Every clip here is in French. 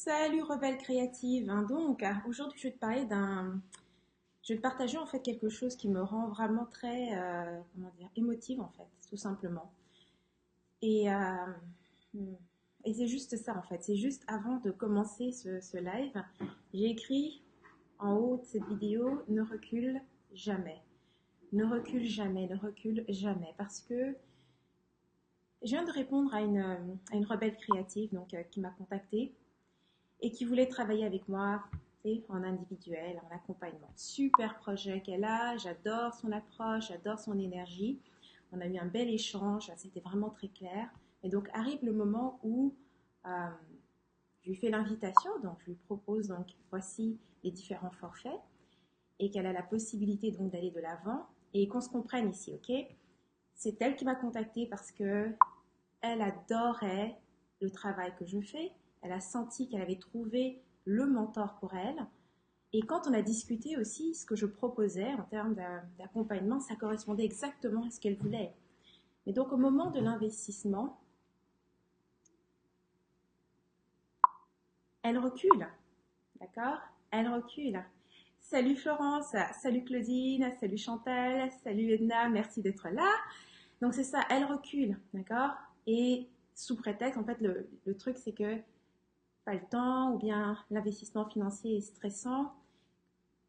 Salut rebelle créative. Donc aujourd'hui je vais te partager en fait quelque chose qui me rend vraiment très comment dire émotive en fait, tout simplement. Et euh, hmm, et c'est juste ça en fait. C'est juste avant de commencer ce live, j'ai écrit en haut de cette vidéo ne recule jamais, ne recule jamais, ne recule jamais, parce que je viens de répondre à une rebelle créative qui m'a contactée et qui voulait travailler avec moi, tu sais, en individuel, en accompagnement. Super projet qu'elle a, j'adore son approche, j'adore son énergie. On a eu un bel échange, c'était vraiment très clair. Et donc arrive le moment où euh, je lui fais l'invitation, donc je lui propose donc voici les différents forfaits et qu'elle a la possibilité donc d'aller de l'avant et qu'on se comprenne ici, ok? C'est elle qui m'a contactée parce que elle adorait le travail que je fais. Elle a senti qu'elle avait trouvé le mentor pour elle. Et quand on a discuté aussi, ce que je proposais en termes d'accompagnement, ça correspondait exactement à ce qu'elle voulait. Mais donc au moment de l'investissement, elle recule, d'accord? Elle recule. Salut Florence, salut Claudine, salut Chantal, salut Edna, merci d'être là. Donc c'est ça, elle recule, d'accord? Et sous prétexte, en fait, le truc c'est que pas le temps ou bien l'investissement financier est stressant,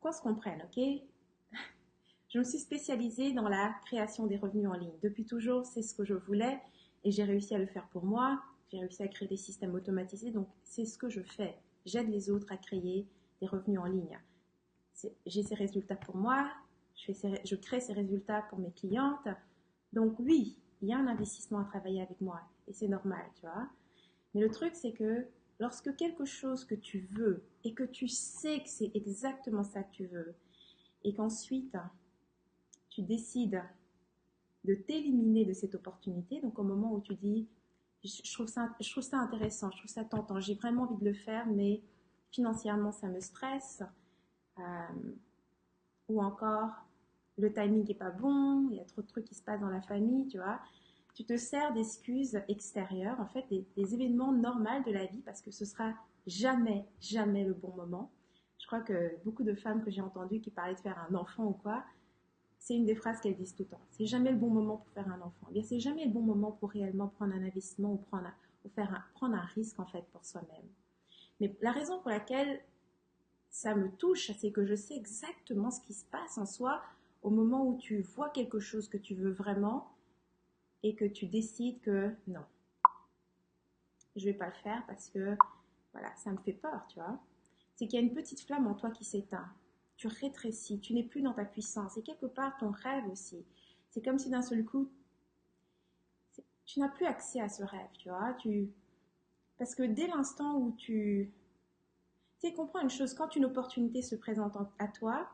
qu'on se comprenne, ok? Je me suis spécialisée dans la création des revenus en ligne. Depuis toujours, c'est ce que je voulais et j'ai réussi à le faire pour moi. J'ai réussi à créer des systèmes automatisés, donc c'est ce que je fais. J'aide les autres à créer des revenus en ligne. J'ai ces résultats pour moi, je crée ces résultats pour mes clientes. Donc oui, il y a un investissement à travailler avec moi et c'est normal, tu vois. Mais le truc, c'est que lorsque quelque chose que tu veux et que tu sais que c'est exactement ça que tu veux, et qu'ensuite tu décides de t'éliminer de cette opportunité, donc au moment où tu dis, je trouve ça intéressant, je trouve ça tentant, j'ai vraiment envie de le faire, mais financièrement ça me stresse, euh, ou encore le timing n'est pas bon, il y a trop de trucs qui se passent dans la famille, tu vois. Tu te sers d'excuses extérieures, en fait, des événements normaux de la vie, parce que ce sera jamais, jamais le bon moment. Je crois que beaucoup de femmes que j'ai entendues qui parlaient de faire un enfant ou quoi, c'est une des phrases qu'elles disent tout le temps. C'est jamais le bon moment pour faire un enfant. Eh bien, c'est jamais le bon moment pour réellement prendre un investissement ou prendre un risque, en fait, pour soi-même. Mais la raison pour laquelle ça me touche, c'est que je sais exactement ce qui se passe en soi au moment où tu vois quelque chose que tu veux vraiment et que tu décides que non, je vais pas le faire parce que voilà, ça me fait peur, tu vois. C'est qu'il y a une petite flamme en toi qui s'éteint. Tu rétrécis, tu n'es plus dans ta puissance. Et quelque part, ton rêve aussi. C'est comme si d'un seul coup, tu n'as plus accès à ce rêve, tu vois. Parce que dès l'instant où tu sais, comprends une chose, quand une opportunité se présente à toi,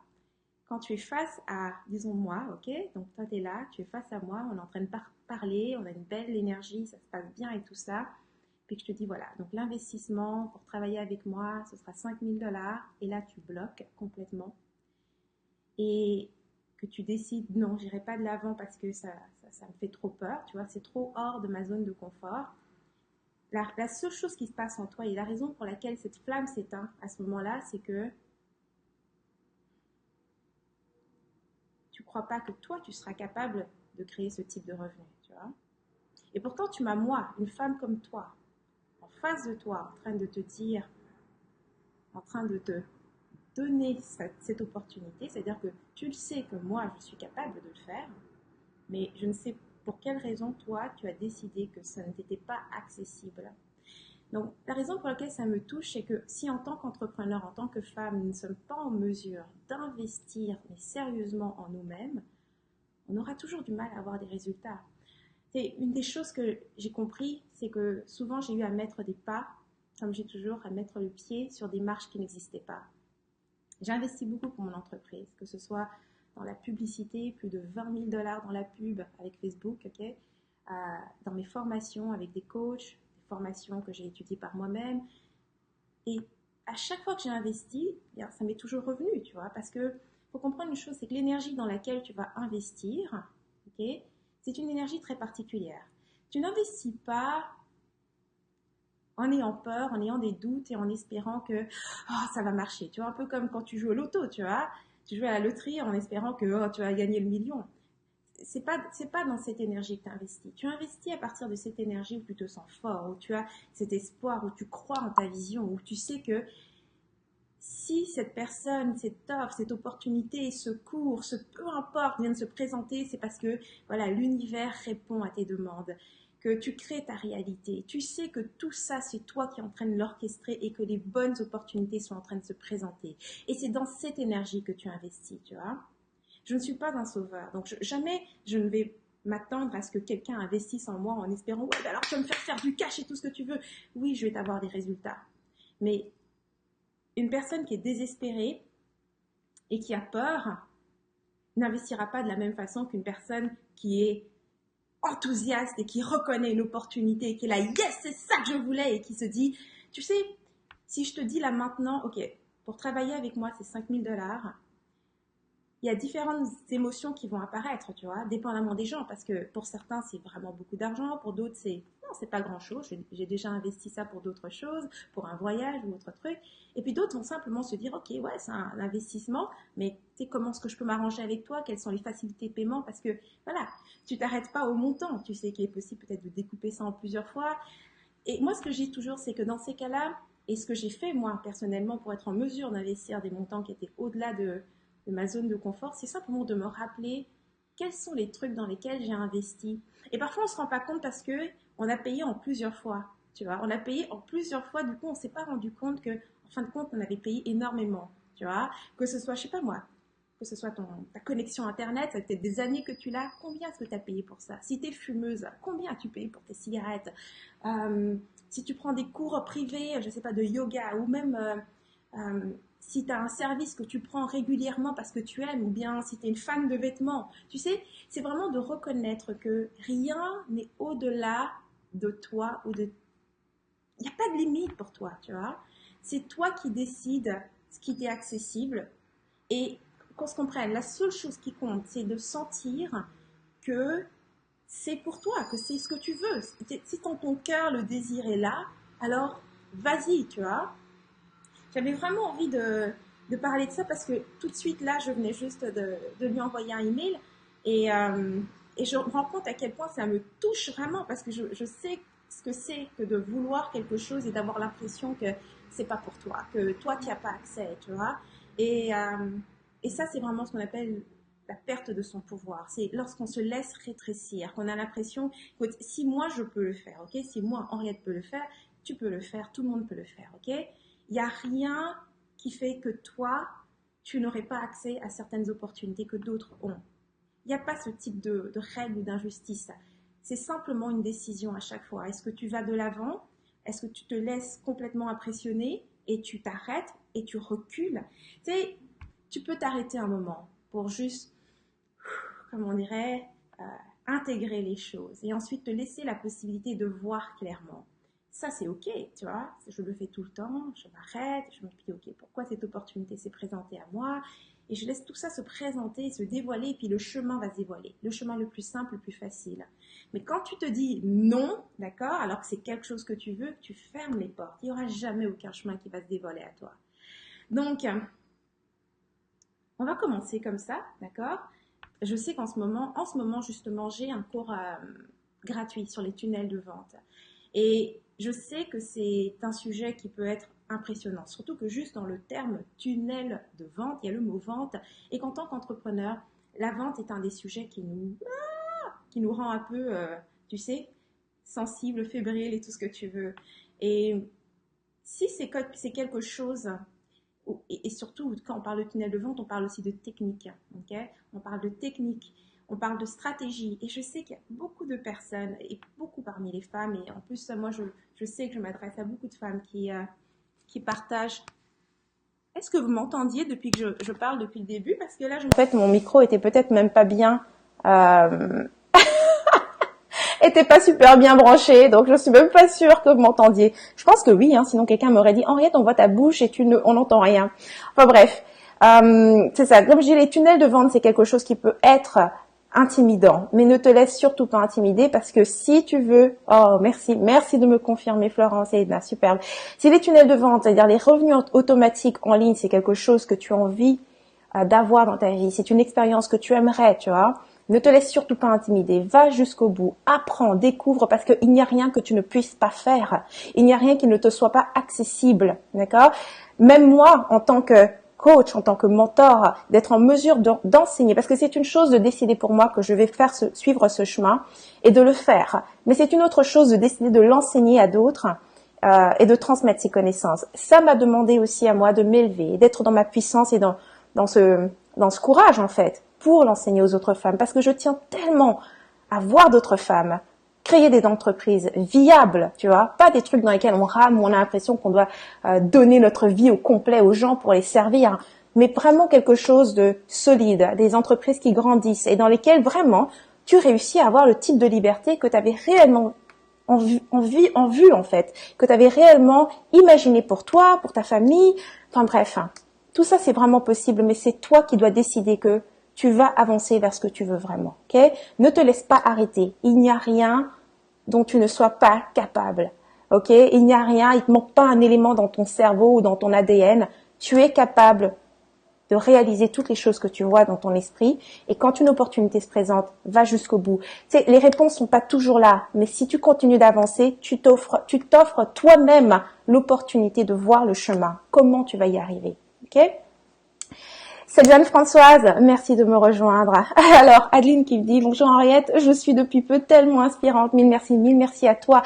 quand tu es face à, disons moi, ok, donc toi tu es là, tu es face à moi, on est en train de parler, on a une belle énergie, ça se passe bien et tout ça, puis que je te dis voilà, donc l'investissement pour travailler avec moi, ce sera 5 000 $, et là tu bloques complètement, et que tu décides non, j'irai pas de l'avant parce que ça me fait trop peur, tu vois, c'est trop hors de ma zone de confort. La seule chose qui se passe en toi et la raison pour laquelle cette flamme s'éteint à ce moment-là, c'est que tu crois pas que toi, tu seras capable de créer ce type de revenu, tu vois. Et pourtant, tu m'as, moi, une femme comme toi, en face de toi, en train de te dire, en train de te donner cette opportunité, c'est-à-dire que tu le sais que moi, je suis capable de le faire, mais je ne sais pour quelle raison, toi, tu as décidé que ça ne t'était pas accessible. Donc, la raison pour laquelle ça me touche, c'est que si en tant qu'entrepreneur, en tant que femme, nous ne sommes pas en mesure d'investir, mais sérieusement en nous-mêmes, on aura toujours du mal à avoir des résultats. C'est une des choses que j'ai compris, c'est que souvent j'ai eu à mettre des pas, comme j'ai toujours, à mettre le pied sur des marches qui n'existaient pas. J'ai investi beaucoup pour mon entreprise, que ce soit dans la publicité, plus de 20 000 $ dans la pub avec Facebook, ok, dans mes formations avec des coachs, des formations que j'ai étudiées par moi-même. Et à chaque fois que j'ai investi, bien, ça m'est toujours revenu, tu vois, parce que faut comprendre une chose, c'est que l'énergie dans laquelle tu vas investir, ok, c'est une énergie très particulière. Tu n'investis pas en ayant peur, en ayant des doutes et en espérant que ça va marcher. Tu vois, un peu comme quand tu joues au loto, tu vois. Tu joues à la loterie en espérant que tu vas gagner le million. C'est pas dans cette énergie que tu investis. Tu investis à partir de cette énergie où tu te sens fort, où tu as cet espoir, où tu crois en ta vision, où tu sais que si cette personne, cette offre, cette opportunité, ce cours, peu importe, vient de se présenter, c'est parce que voilà, l'univers répond à tes demandes, que tu crées ta réalité. Tu sais que tout ça, c'est toi qui es en train de l'orchestrer et que les bonnes opportunités sont en train de se présenter. Et c'est dans cette énergie que tu investis, tu vois. Je ne suis pas un sauveur, donc jamais je ne vais m'attendre à ce que quelqu'un investisse en moi en espérant ouais, alors tu vas me faire du cash et tout ce que tu veux. Oui, je vais t'avoir des résultats. Mais une personne qui est désespérée et qui a peur n'investira pas de la même façon qu'une personne qui est enthousiaste et qui reconnaît une opportunité et qui est là, yes, c'est ça que je voulais, et qui se dit, tu sais, si je te dis là maintenant, ok, pour travailler avec moi, c'est 5 000 $, il y a différentes émotions qui vont apparaître, tu vois, dépendamment des gens, parce que pour certains, c'est vraiment beaucoup d'argent, pour d'autres, c'est pas grand-chose, j'ai déjà investi ça pour d'autres choses, pour un voyage ou autre truc, et puis d'autres vont simplement se dire, ok, ouais, c'est un investissement, mais tu sais, comment est-ce que je peux m'arranger avec toi, quelles sont les facilités de paiement, parce que, voilà, tu t'arrêtes pas au montant, tu sais qu'il est possible peut-être de découper ça en plusieurs fois, et moi, ce que je dis toujours, c'est que dans ces cas-là, et ce que j'ai fait, moi, personnellement, pour être en mesure d'investir des montants qui étaient au-delà de ma zone de confort, c'est simplement de me rappeler quels sont les trucs dans lesquels j'ai investi. Et parfois, on ne se rend pas compte parce que on a payé en plusieurs fois. Tu vois, on a payé en plusieurs fois, du coup, on ne s'est pas rendu compte que, en fin de compte, on avait payé énormément. Tu vois, que ce soit, je sais pas moi, que ce soit ta connexion Internet, ça fait peut-être des années que tu l'as, combien est-ce que tu as payé pour ça? Si tu es fumeuse, combien as-tu payé pour tes cigarettes? Si tu prends des cours privés, je ne sais pas, de yoga, ou même si tu as un service que tu prends régulièrement parce que tu aimes, ou bien si tu es une fan de vêtements, tu sais, c'est vraiment de reconnaître que rien n'est au-delà de toi ou de... Il n'y a pas de limite pour toi, tu vois. C'est toi qui décides ce qui t'est accessible et qu'on se comprenne, la seule chose qui compte, c'est de sentir que c'est pour toi, que c'est ce que tu veux. Si dans ton cœur le désir est là, alors vas-y, tu vois. J'avais vraiment envie de parler de ça parce que tout de suite là, je venais juste de lui envoyer un email et je me rends compte à quel point ça me touche vraiment parce que je sais ce que c'est que de vouloir quelque chose et d'avoir l'impression que c'est pas pour toi, que toi tu n'y as pas accès, tu vois. Et ça, c'est vraiment ce qu'on appelle la perte de son pouvoir. C'est lorsqu'on se laisse rétrécir, qu'on a l'impression que si moi je peux le faire, ok, si moi Henriette peut le faire, tu peux le faire, tout le monde peut le faire, ok. Il n'y a rien qui fait que toi, tu n'aurais pas accès à certaines opportunités que d'autres ont. Il n'y a pas ce type de règle ou d'injustice. C'est simplement une décision à chaque fois. Est-ce que tu vas de l'avant? Est-ce que tu te laisses complètement impressionner et tu t'arrêtes et tu recules? Tu sais, tu peux t'arrêter un moment pour juste, comme on dirait, intégrer les choses et ensuite te laisser la possibilité de voir clairement. Ça, c'est OK, tu vois, je le fais tout le temps, je m'arrête, je me dis, OK, pourquoi cette opportunité s'est présentée à moi? Et je laisse tout ça se présenter, se dévoiler, et puis le chemin va se dévoiler. Le chemin le plus simple, le plus facile. Mais quand tu te dis non, d'accord, alors que c'est quelque chose que tu veux, tu fermes les portes. Il n'y aura jamais aucun chemin qui va se dévoiler à toi. Donc, on va commencer comme ça, d'accord? Je sais qu'en ce moment, justement, j'ai un cours gratuit sur les tunnels de vente. Et je sais que c'est un sujet qui peut être impressionnant, surtout que juste dans le terme tunnel de vente, il y a le mot vente, et qu'en tant qu'entrepreneur, la vente est un des sujets qui nous rend un peu, tu sais, sensible, fébrile et tout ce que tu veux. Et si c'est quelque chose, et surtout quand on parle de tunnel de vente, on parle aussi de technique, ok? On parle de technique. On parle de stratégie et je sais qu'il y a beaucoup de personnes et beaucoup parmi les femmes et en plus moi je sais que je m'adresse à beaucoup de femmes qui partagent. Est-ce que vous m'entendiez depuis que je parle depuis le début? Parce que là en fait mon micro était peut-être même pas bien était pas super bien branché, donc je suis même pas sûre que vous m'entendiez. Je pense que oui, hein, sinon quelqu'un m'aurait dit Henriette, on voit ta bouche et on n'entend rien. Enfin bref, c'est ça. Comme je dis, les tunnels de vente, c'est quelque chose qui peut être intimidant. Mais ne te laisse surtout pas intimider parce que si tu veux, oh merci, merci de me confirmer Florence et Edna, superbe. Si les tunnels de vente, c'est-à-dire les revenus automatiques en ligne, c'est quelque chose que tu as envie d'avoir dans ta vie, c'est une expérience que tu aimerais, tu vois, ne te laisse surtout pas intimider, va jusqu'au bout, apprends, découvre parce qu'il n'y a rien que tu ne puisses pas faire, il n'y a rien qui ne te soit pas accessible, d'accord? Même moi, en tant que coach, en tant que mentor, d'être en mesure d'enseigner, parce que c'est une chose de décider pour moi que je vais suivre ce chemin et de le faire, mais c'est une autre chose de décider de l'enseigner à d'autres et de transmettre ces connaissances. Ça m'a demandé aussi à moi de m'élever, d'être dans ma puissance et dans ce courage en fait, pour l'enseigner aux autres femmes, parce que je tiens tellement à voir d'autres femmes créer des entreprises viables, tu vois, pas des trucs dans lesquels on rame, où on a l'impression qu'on doit donner notre vie au complet aux gens pour les servir, mais vraiment quelque chose de solide, des entreprises qui grandissent et dans lesquelles vraiment tu réussis à avoir le type de liberté que tu avais réellement en vue en fait, que tu avais réellement imaginé pour toi, pour ta famille, enfin bref, tout ça c'est vraiment possible, mais c'est toi qui dois décider que tu vas avancer vers ce que tu veux vraiment, ok? Ne te laisse pas arrêter. Il n'y a rien dont tu ne sois pas capable, ok? Il n'y a rien, il te manque pas un élément dans ton cerveau ou dans ton ADN. Tu es capable de réaliser toutes les choses que tu vois dans ton esprit. Et quand une opportunité se présente, va jusqu'au bout. Tu sais, les réponses sont pas toujours là, mais si tu continues d'avancer, tu t'offres toi-même l'opportunité de voir le chemin. Comment tu vas y arriver, ok? C'est Jeanne-Françoise, merci de me rejoindre. Alors, Adeline qui me dit, bonjour Henriette, je suis depuis peu tellement inspirante, mille merci à toi.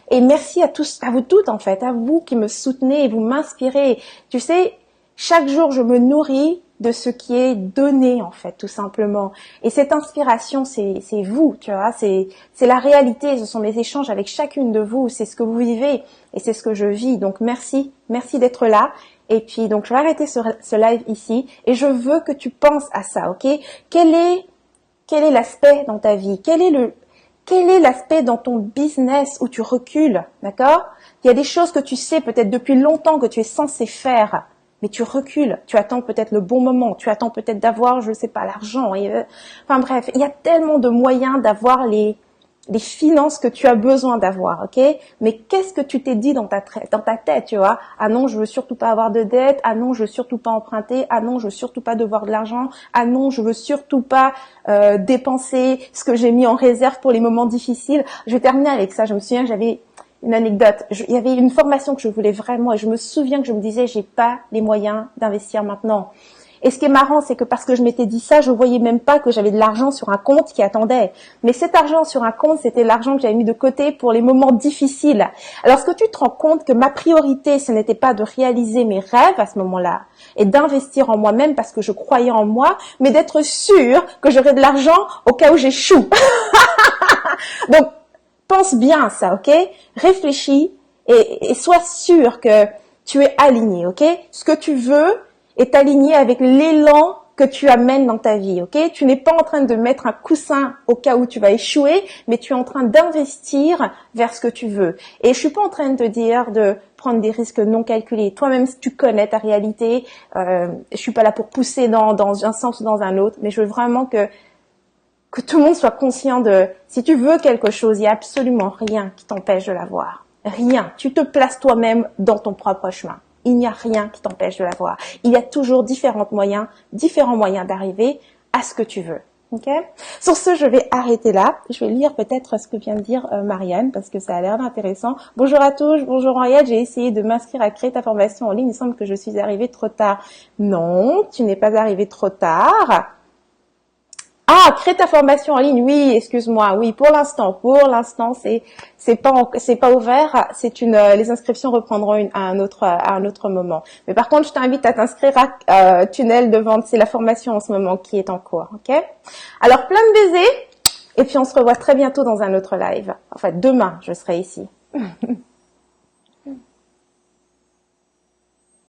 Et merci à tous, à vous toutes en fait, à vous qui me soutenez et vous m'inspirez. Tu sais, chaque jour je me nourris de ce qui est donné en fait, tout simplement. Et cette inspiration, c'est vous, tu vois, c'est la réalité, ce sont mes échanges avec chacune de vous, c'est ce que vous vivez et c'est ce que je vis. Donc merci d'être là. Et puis, donc, je vais arrêter ce live ici et je veux que tu penses à ça, ok? Quel est l'aspect dans ta vie? Quel est l'aspect dans ton business où tu recules, d'accord? Il y a des choses que tu sais peut-être depuis longtemps que tu es censé faire, mais tu recules. Tu attends peut-être le bon moment, tu attends peut-être d'avoir, je sais pas, l'argent. Enfin bref, il y a tellement de moyens d'avoir les finances que tu as besoin d'avoir, ok? Mais qu'est-ce que tu t'es dit dans ta tête, tu vois? Ah non, je veux surtout pas avoir de dette. Ah non, je veux surtout pas emprunter. Ah non, je veux surtout pas devoir de l'argent. Ah non, je veux surtout pas dépenser ce que j'ai mis en réserve pour les moments difficiles. Je vais terminer avec ça. Je me souviens que j'avais une anecdote. Il y avait une formation que je voulais vraiment et je me souviens que je me disais, j'ai pas les moyens d'investir maintenant. Et ce qui est marrant, c'est que parce que je m'étais dit ça, je voyais même pas que j'avais de l'argent sur un compte qui attendait. Mais cet argent sur un compte, c'était l'argent que j'avais mis de côté pour les moments difficiles. Alors, est-ce que tu te rends compte que ma priorité, ce n'était pas de réaliser mes rêves à ce moment-là et d'investir en moi-même parce que je croyais en moi, mais d'être sûre que j'aurais de l'argent au cas où j'échoue. Donc, pense bien à ça, ok? Réfléchis et sois sûr que tu es aligné, ok? Ce que tu veux est aligné avec l'élan que tu amènes dans ta vie, ok? Tu n'es pas en train de mettre un coussin au cas où tu vas échouer, mais tu es en train d'investir vers ce que tu veux. Et je suis pas en train de te dire de prendre des risques non calculés. Toi-même, si tu connais ta réalité, je suis pas là pour pousser dans un sens ou dans un autre, mais je veux vraiment que tout le monde soit conscient de, si tu veux quelque chose, il y a absolument rien qui t'empêche de l'avoir. Rien. Tu te places toi-même dans ton propre chemin. Il n'y a rien qui t'empêche de l'avoir. Il y a toujours différents moyens d'arriver à ce que tu veux. Ok? Sur ce, je vais arrêter là. Je vais lire peut-être ce que vient de dire Marianne parce que ça a l'air intéressant. Bonjour à tous, bonjour Henriette. J'ai essayé de m'inscrire à créer ta formation en ligne. Il semble que je suis arrivée trop tard. Non, tu n'es pas arrivée trop tard. Ah, crée ta formation en ligne. Oui, excuse-moi. Oui, pour l'instant, c'est pas ouvert. Les inscriptions reprendront à un autre moment. Mais par contre, je t'invite à t'inscrire à Tunnel de vente. C'est la formation en ce moment qui est en cours. Ok? Alors, plein de baisers. Et puis, on se revoit très bientôt dans un autre live. Enfin, demain, je serai ici.